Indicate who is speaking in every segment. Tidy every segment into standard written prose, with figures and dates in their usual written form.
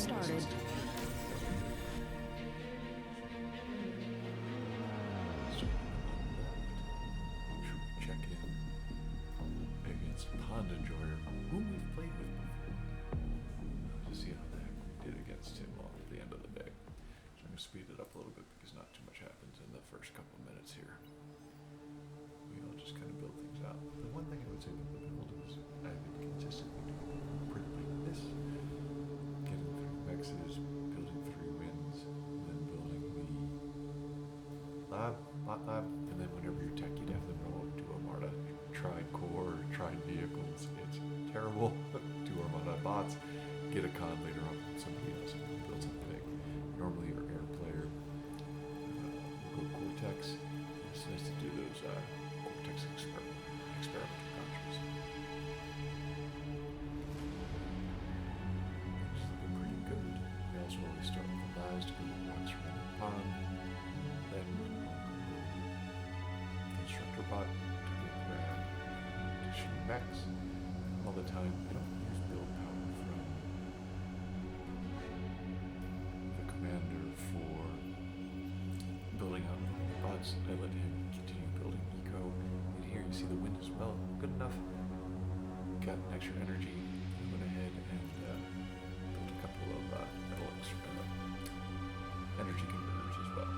Speaker 1: started.
Speaker 2: Check in against Pond Enjoyer, whom we've played with before. To see how the heck we did against him at the end of the day. So I'm going to speed it up a little bit because not too much happens in the first couple minutes here. We all just kind of build things out. The one thing I would say about the build is I've been consistently doing pretty like this. Getting through mexes, building 3 wins, then building the bot lab, and then whenever you're tech, you'd have them roll up to Armada. Tried core, tried vehicles. It's terrible. Do Armada bots, get a con later on with somebody else and build something big. Normally your air player will go Cortex. It's nice to do those Cortex experimental countries. It's looking pretty good. We also always start with the last to go rocks from the pond. Then constructor bot to go grab additional mechs. All the time, I don't use build power from the commander for building out the bots. I let him continue building eco. And here you see the wind as well. Good enough. Got extra energy. Went ahead and built a couple of metal energy converters as well.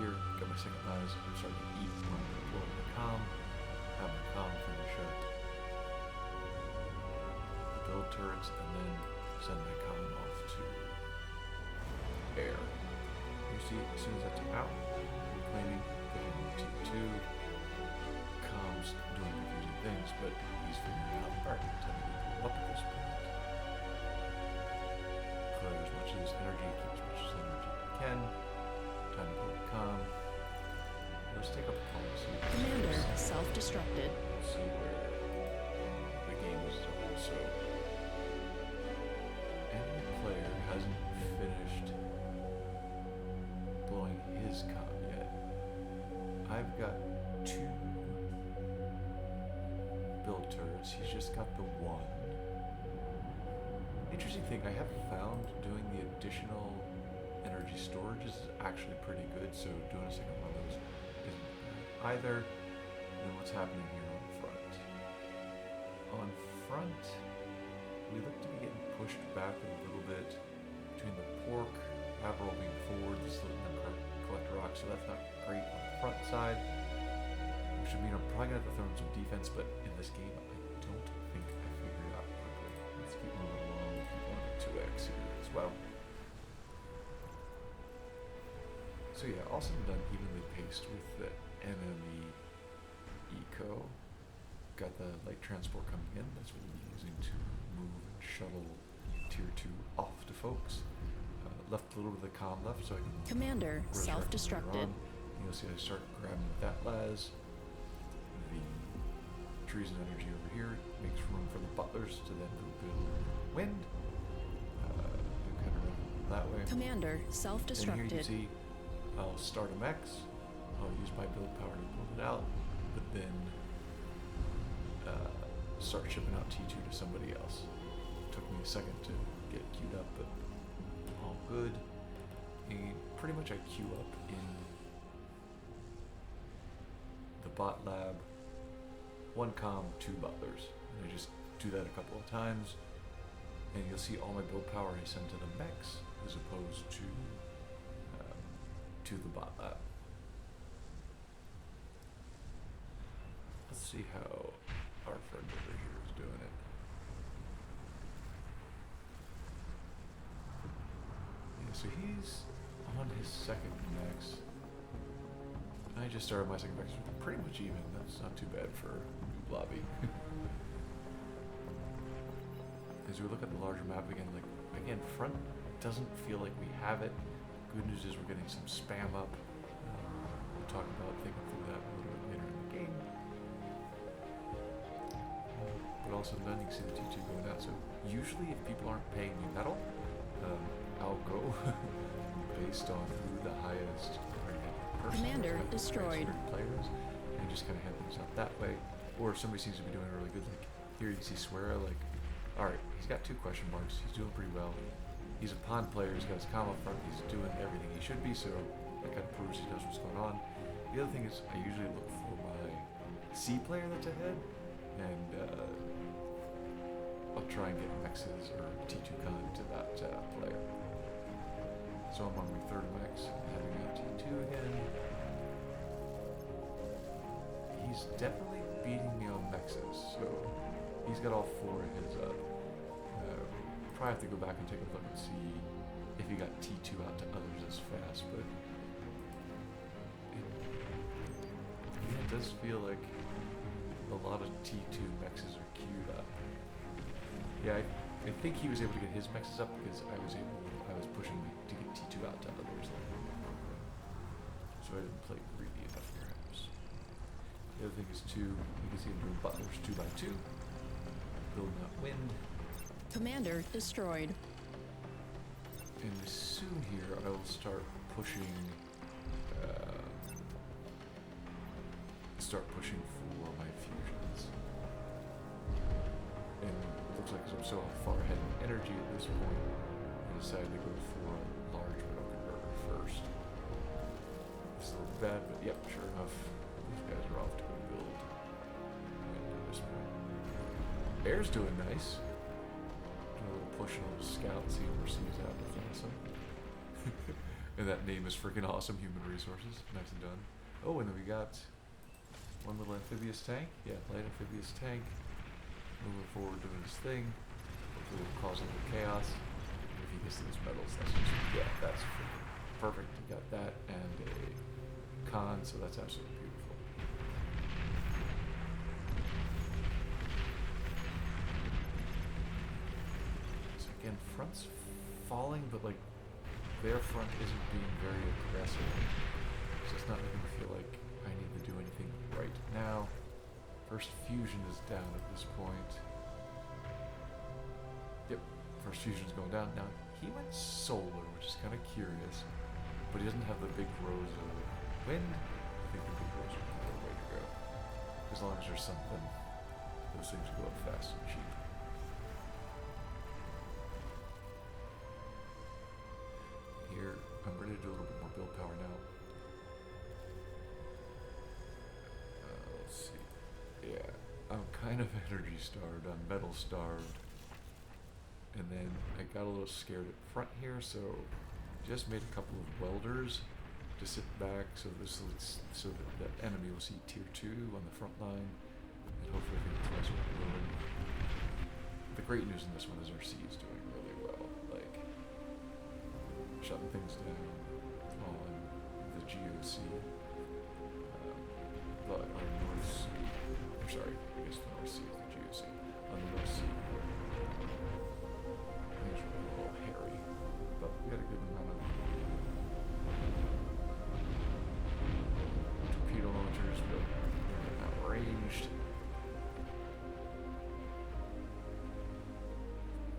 Speaker 2: Here, got my second las. I'm starting to eat when I'm deploying the comm. Have my comm finish up. Build turrets and then send my comm off to air. You see, as soon as that's out, reclaiming, putting T2, comm's doing confusing things, but he's figuring out, alright, time to go up at this point. Clear as much of this energy, keep as much as energy you can. Time to build comm. Let's take up a policy.
Speaker 1: Commander self-destructed.
Speaker 2: See where the game is going. So, any player hasn't finished blowing his comm yet. I've got 2 build turrets. He's just got the 1. Interesting thing, I have found doing the additional energy storage is actually pretty good, so doing a second one of those isn't bad either. And what's happening here on front? On front, we look to be getting pushed back a little bit between the pork, Averil being forward, the slit and the collector rock, so that's not great on the front side. Which would mean I'm probably gonna have to throw in some defense, but in this game, I don't think I figured it out quickly. Let's keep moving along, keep on to 2x here as well. So yeah, all said and done, evenly paced with the enemy eco. Got the light transport coming in, that's what we're using to move and shuttle tier 2 off to folks. Left a little bit of the comm left so I can
Speaker 1: Commander self-destructed.
Speaker 2: You'll see I start grabbing that las. The trees and energy over here makes room for the butlers to then go build wind. Kind of run that way.
Speaker 1: Commander self-destructed.
Speaker 2: And here you see I'll start a mech. I'll use my build power to build it out, but then start shipping out T2 to somebody else. Took me a second to get it queued up, but all good. And pretty much I queue up in the bot lab, 1 comm, 2 butlers. And I just do that a couple of times, and you'll see all my build power I send to the mechs as opposed to the bot lab. Let's see how our friend over here is doing it. Yeah, so he's on his second max. I just started my second max, pretty much even. That's not too bad for noob lobby. As we look at the larger map again, again, front doesn't feel like we have it. Good news is we're getting some spam up. We'll talk about thinking through that a little bit later in the game. But also then you can see the T2 going out. So usually if people aren't paying me metal, I'll go based on who the highest person
Speaker 1: Commander
Speaker 2: is,
Speaker 1: destroyed.
Speaker 2: Players, and just kind of hand things out that way. Or if somebody seems to be doing really good, like here you can see Sweara, alright, he's got 2 question marks, he's doing pretty well. he's a pawn player, he's got his comm up front, he's doing everything he should be, so that kind of proves he knows what's going on. The other thing is I usually look for my C player that's ahead, and I'll try and get Mexes or T2 Con to that player. So I'm on my third Mex, having out T2 again. He's definitely beating me on Mexes, so he's got all four of his up. Probably have to go back and take a look and see if he got T2 out to others as fast, but it does feel like a lot of T2 Mexes are queued up. Yeah, I think he was able to get his Mexes up because I was pushing to get T2 out to others. So I didn't play greedy enough perhaps. The other thing is you can see him doing butlers 2x2, building up wind.
Speaker 1: Commander destroyed.
Speaker 2: And soon here I will start pushing for my fusions. And it looks like because I'm so far ahead in energy at this point, I decided to go for a large metal converter first. It's a little bad, but yep, sure enough, these guys are off to go build. At this point. Air's doing nice. Doing a little push and a little scout, see where C's out. That's awesome. And that name is freaking awesome, Human Resources. Nice and done. Oh, and then we got one little amphibious tank. Yeah, light amphibious tank. Moving forward doing his thing. Hopefully it'll cause a little chaos. If he gets those medals, that's just, yeah, that's freaking perfect. We got that and a con, so that's absolutely beautiful. So again, front's falling, but like their front isn't being very aggressive. So it's not making me feel like I need to do anything right now. First fusion is down at this point. Yep, first fusion's going down. Now, he went solar, which is kind of curious, but he doesn't have the big rows of wind. I think the big rows are the way to go. As long as there's something, those things go up fast and cheap. Here, I'm ready to do a little bit more build power now. Let's see. Yeah, I'm kind of energy starved. I'm metal starved. And then I got a little scared at front here, so just made a couple of welders to sit back so that the enemy will see tier 2 on the front line, and hopefully we can close with ruin. The great news in this one is our C is doing really well, like shutting things down on the GOC. But on the North Sea, I'm sorry, I guess the North Sea is the GOC. On the North Sea, things were a little hairy, but we got a good amount of torpedo launchers, but they're outranged.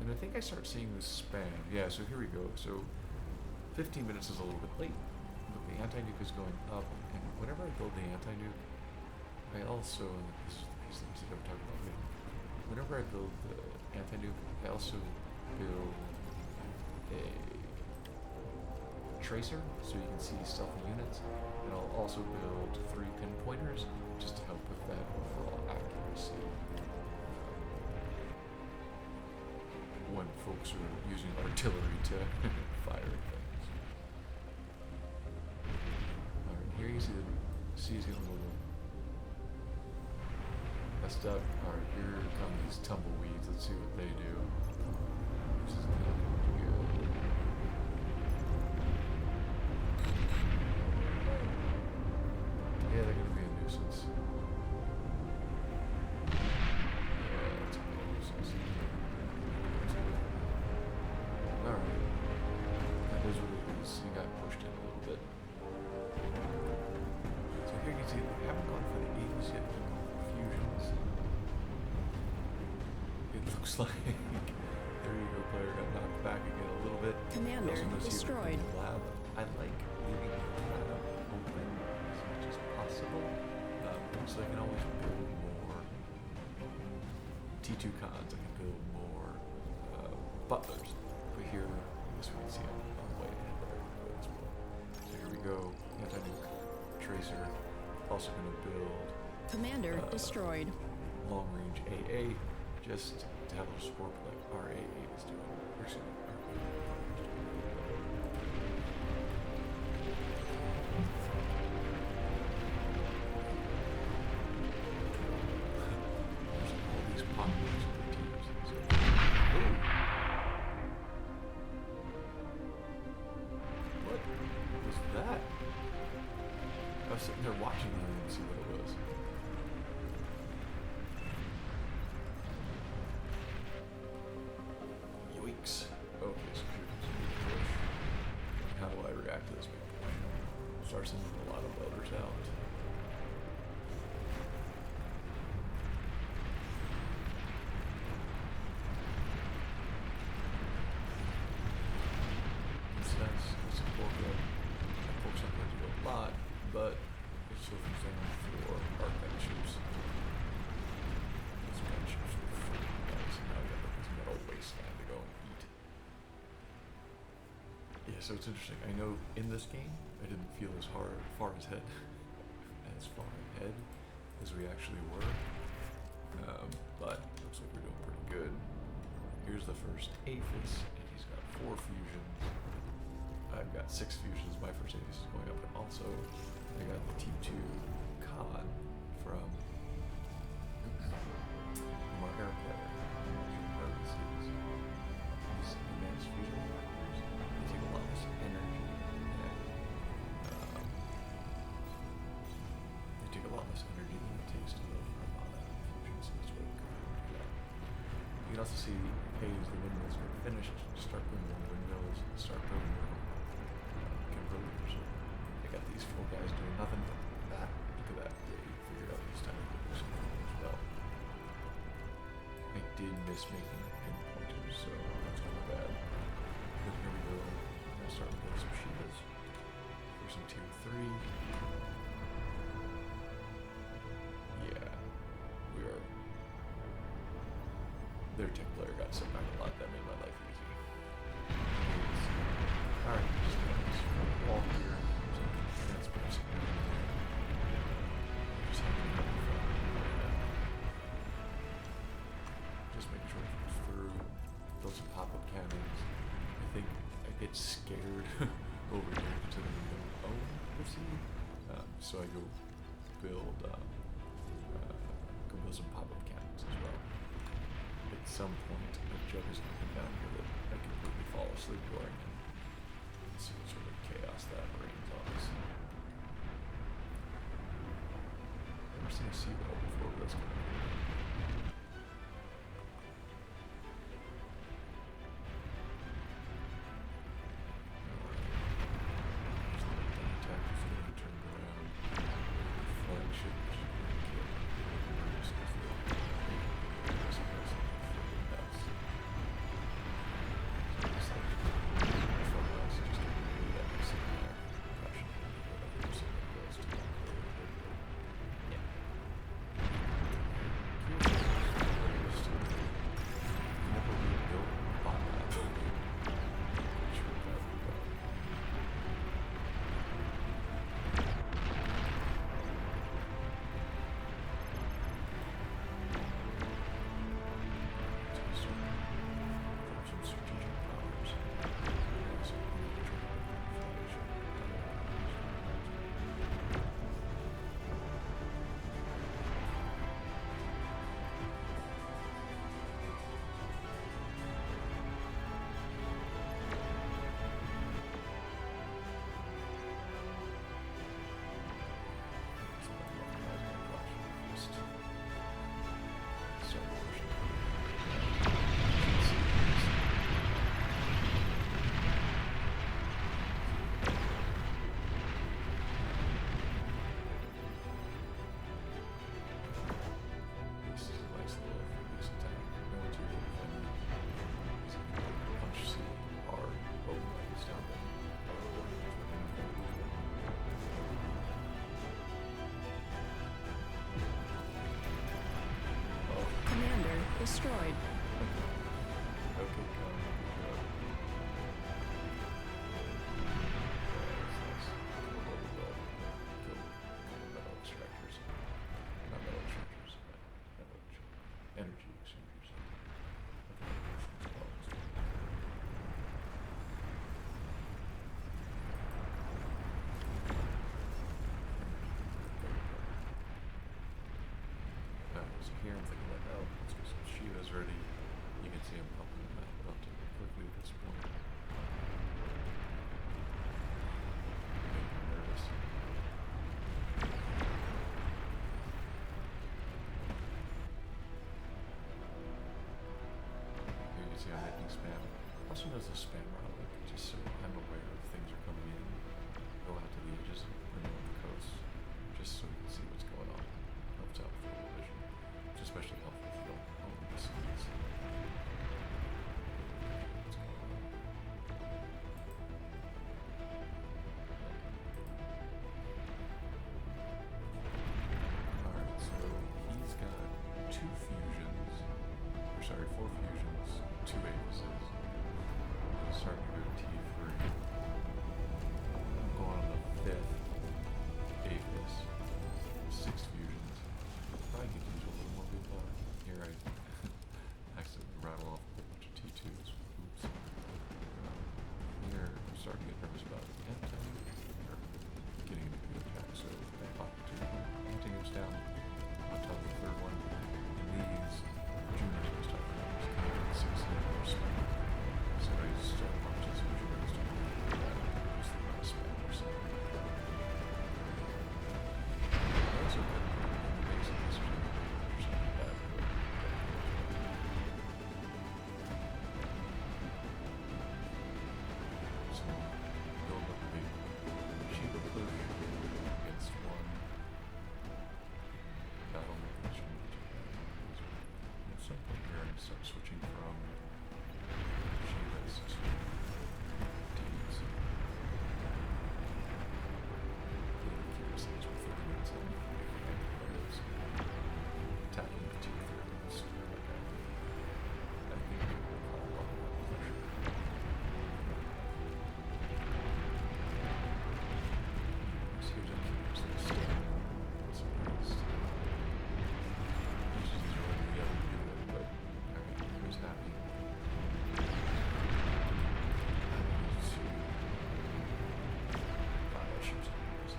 Speaker 2: And I think I start seeing this spam. Yeah, so here we go. So 15 minutes is a little bit late, but the anti-nuke is going up, and whenever I build the anti-nuke, I also, and these things that I'm talking about later, whenever I build the anti-nuke, I also build a tracer so you can see stealthy units, and I'll also build 3 pinpointers just to help with that overall accuracy when folks are using artillery to fire things. Alright, here you see the C's getting a little messed up. Alright, here come these tumbleweeds. Let's see what they do. This is not good. Yeah, they're gonna be a nuisance. Yeah, that's gonna be a nuisance. Alright. That is what it is. You got pushed in a little bit. So here you can see they haven't gone for the Eagles yet, they've gone for fusions. It looks like their Eagle player got knocked back again a little bit.
Speaker 1: Commander destroyed.
Speaker 2: Lab. I like leaving the lab open as much as possible, so I can always build more T2 cons. I can build more butlers. But here, see I'm way ahead there for this one. So here we go. Anti-nuke tracer. Also going to build
Speaker 1: Commander destroyed.
Speaker 2: long-range AA just to have a little support like our AA is doing. Or excuse me, our AA is There's all these pockets of the teams. So, ooh. What was that? I was sitting there watching that and didn't see what it was. Yoinks. Okay, so here's a big push. How do I react to this big push? Start sending a lot of builders out. Sense, it's a bulk up. That bulk's not going to do a lot, but it's still concerned for our gunshoots. These gunships were freaking nice, and now we got like this metal wasteland to go and eat. Yeah, so it's interesting. I know in this game, I didn't feel as far ahead as we actually were, but looks like we're doing pretty good. Here's the first Aphis, and he's got 4 fusions. I've got 6 fusions. My first Aphis is going up, and also I got the T2 Khan from our airplane. These advanced fusion reactors, they take a lot less energy, and they take a lot less energy than it takes to build a lot of fusions, so that's what we're going to do. You can also see, hey, as the windmills get finished, just start building more windmills, start building more converters. I got these 4 guys doing nothing but that. Look at that. They figured out these tiny little as well. I did miss making pinpointers, so that's kind of bad. But here we go. I'm gonna start with some Shivas for some tier 3. Yeah, we are. Their tech player got sent back a lot. That made my life easy. Alright, just got this wall here. So that's basically just having fun. Just making sure it goes through. Build some pop-up cannons. I think I get scared over here to the own the sea. So I go build some pop-up cannons as well. At some point, a jug is going to come down here that I completely fall asleep during. See what sort of chaos that reigns on us. Never seen a seawall before, but that's kind of cool. Alright. There's the attack is going to be turned around. The flagship is going to get reduced because the nuts. So it's like see I'm making spam. Also knows the spam route, like, just so I'm aware of things are coming in. Go out to the edges and along the coast, just so you can see what's going on. Helps out with the vision. It's especially helpful if you don't own the seeds. What's going on? Alright, so he's got 2 fusions. Or sorry, 4 fusions, 2 Avises. He's starting to go to T3. I'm going on the 5th Avis. 6 fusions. Probably could use a little more willpower. Here I accidentally rattle off a whole bunch of T2s. Oops. Here, I'm starting to get nervous about anti or getting into good attack, so I pop 2 anti-nukes down on top of the 3rd one. And these juniors I was talking about was kind of 16 more spam. So I still have punches for juniors to do that. Just the amount of spam or something. Also good in the basic history or something like that. So build up a big Shiva push against one battle mech from at some point here I'm gonna start switching from Shivas to Deeds. Really curious things with 30 minutes on players attacking the tier 3 with a square like that. I think it will call a lot more pressure. So here's a curious little step. Surprised. Usually he's really the other to do it, but alright, who's happy? I need to buy a ships on yours.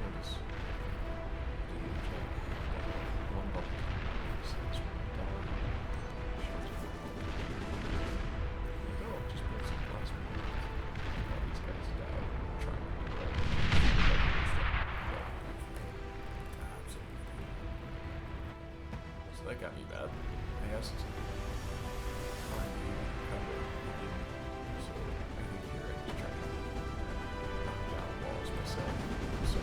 Speaker 2: Notice. Didn't check. One bubble. Six down. Shields are like, oh, just put some plasma. All these guys die trying to do it. Absolutely. So that got me bad. I asked R&D cover again, so I think here I just try to knock down walls myself. So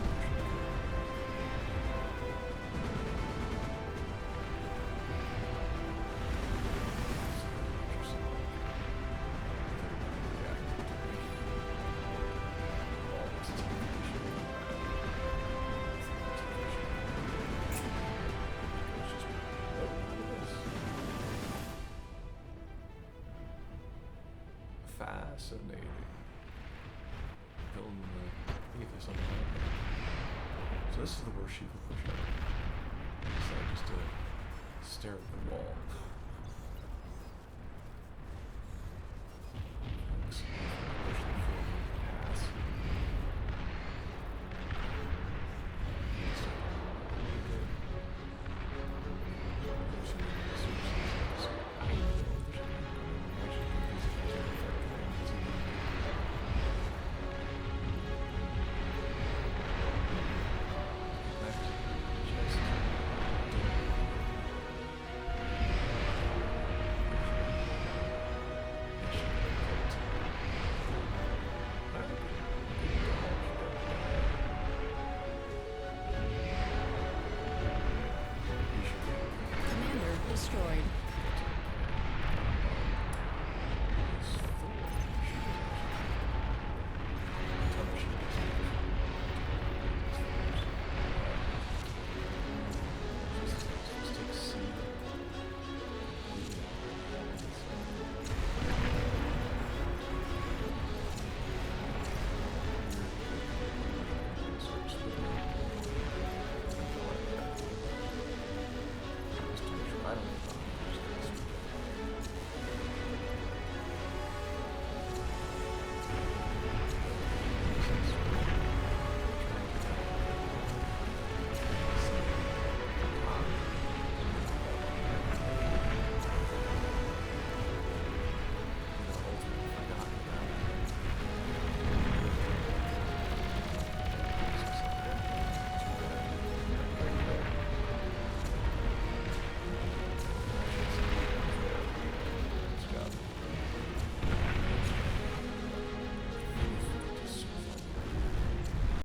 Speaker 2: fascinating. Building the Aethys on the island. So this is the worst Shiva push ever. It's like just to stare at the wall.